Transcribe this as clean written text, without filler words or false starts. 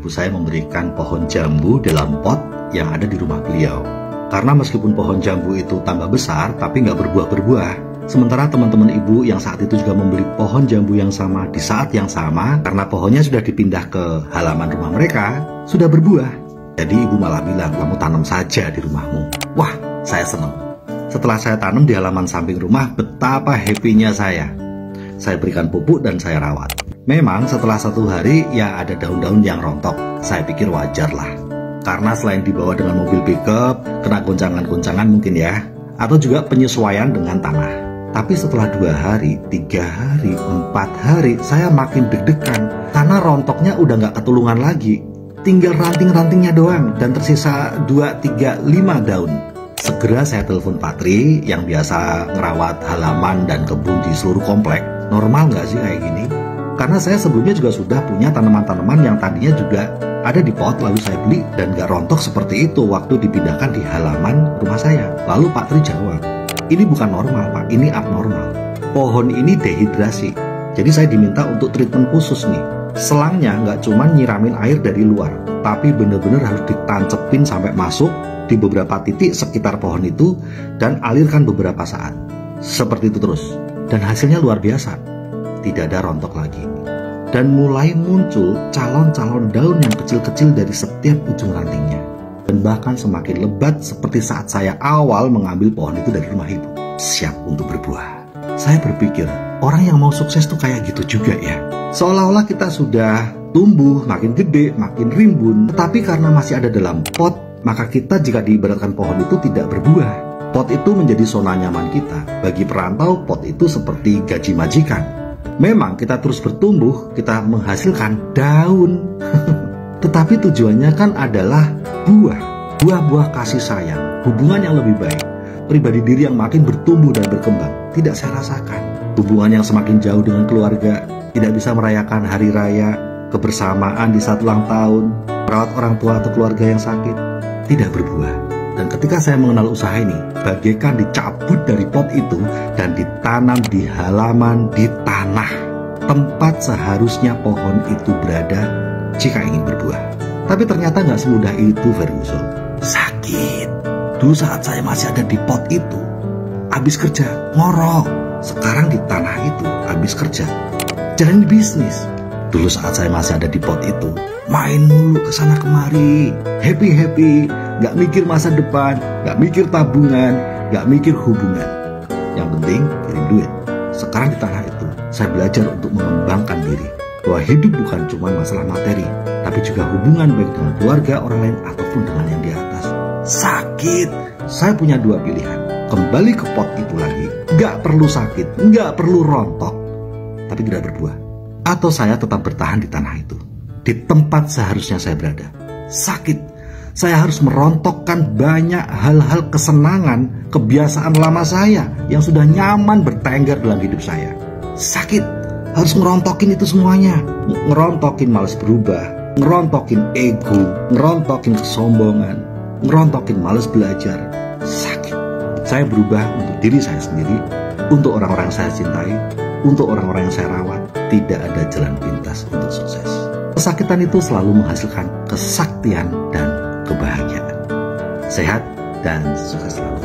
ibu saya memberikan pohon jambu dalam pot yang ada di rumah beliau. Karena meskipun pohon jambu itu tambah besar, tapi nggak berbuah-berbuah. Sementara teman-teman ibu yang saat itu juga membeli pohon jambu yang sama di saat yang sama, karena pohonnya sudah dipindah ke halaman rumah mereka, sudah berbuah. Jadi ibu malah bilang, kamu tanam saja di rumahmu. Wah, saya senang. Setelah saya tanam di halaman samping rumah, betapa happy-nya saya. Saya berikan pupuk dan saya rawat. Memang setelah 1 hari, ya ada daun-daun yang rontok. Saya pikir wajar lah. Karena selain dibawa dengan mobil pickup, kena goncangan-goncangan mungkin ya. Atau juga penyesuaian dengan tanah. Tapi setelah 2 hari, 3 hari, 4 hari, saya makin deg-degan. Karena rontoknya udah nggak ketulungan lagi. Tinggal ranting-rantingnya doang dan tersisa 2, 3, 5 daun. Segera saya telepon Patri yang biasa ngerawat halaman dan kebun di seluruh komplek. Normal nggak sih kayak gini? Karena saya sebelumnya juga sudah punya tanaman-tanaman yang tadinya juga ada di pot, lalu saya beli dan nggak rontok seperti itu waktu dipindahkan di halaman rumah saya. Lalu Patri jawab, ini bukan normal Pak, ini abnormal. Pohon ini dehidrasi. Jadi saya diminta untuk treatment khusus nih. Selangnya nggak cuma nyiramin air dari luar, tapi bener-bener harus ditancepin sampai masuk di beberapa titik sekitar pohon itu dan alirkan beberapa saat. Seperti itu terus. Dan hasilnya luar biasa. Tidak ada rontok lagi. Dan mulai muncul calon-calon daun yang kecil-kecil dari setiap ujung rantingnya. Dan bahkan semakin lebat seperti saat saya awal mengambil pohon itu dari rumah ibu. Siap untuk berbuah. Saya berpikir, orang yang mau sukses tuh kayak gitu juga ya. Seolah-olah kita sudah tumbuh, makin gede, makin rimbun. Tetapi karena masih ada dalam pot, maka kita jika diibaratkan pohon itu tidak berbuah. Pot itu menjadi zona nyaman kita. Bagi perantau, pot itu seperti gaji majikan. Memang kita terus bertumbuh, kita menghasilkan daun. Tetapi tujuannya kan adalah buah. Buah-buah kasih sayang, hubungan yang lebih baik. Pribadi diri yang makin bertumbuh dan berkembang. Tidak saya rasakan. Hubungan yang semakin jauh dengan keluarga. Tidak bisa merayakan hari raya, kebersamaan di saat ulang tahun, merawat orang tua atau keluarga yang sakit. Tidak berbuah. Dan ketika saya mengenal usaha ini, bagaikan dicabut dari pot itu dan ditanam di halaman, di tanah. Tempat seharusnya pohon itu berada jika ingin berbuah. Tapi ternyata nggak semudah itu, Ferguson. Sakit. Dulu saat saya masih ada di pot itu, habis kerja, ngorok. Sekarang di tanah itu, habis kerja, jalan bisnis. Dulu saat saya masih ada di pot itu, main mulu kesana kemari, happy-happy, gak mikir masa depan, gak mikir tabungan, gak mikir hubungan. Yang penting kirim duit. Sekarang di tanah itu, saya belajar untuk mengembangkan diri. Bahwa hidup bukan cuma masalah materi, tapi juga hubungan baik dengan keluarga, orang lain, ataupun dengan yang di atas. Sakit. Saya punya 2 pilihan. Kembali ke pot itu lagi, gak perlu sakit, gak perlu rontok, tapi tidak berbuah. Atau saya tetap bertahan di tanah itu, di tempat seharusnya saya berada. Sakit, saya harus merontokkan banyak hal-hal kesenangan, kebiasaan lama saya yang sudah nyaman bertengger dalam hidup saya. Sakit, harus ngerontokin itu semuanya. Ngerontokin malas berubah, ngerontokin ego, ngerontokin kesombongan, ngerontokin malas belajar. Sakit. Saya berubah untuk diri saya sendiri, untuk orang-orang yang saya cintai, untuk orang-orang yang saya rawat. Tidak ada jalan pintas untuk sukses. Kesakitan itu selalu menghasilkan kesaktian dan kebahagiaan. Sehat dan sukses selalu.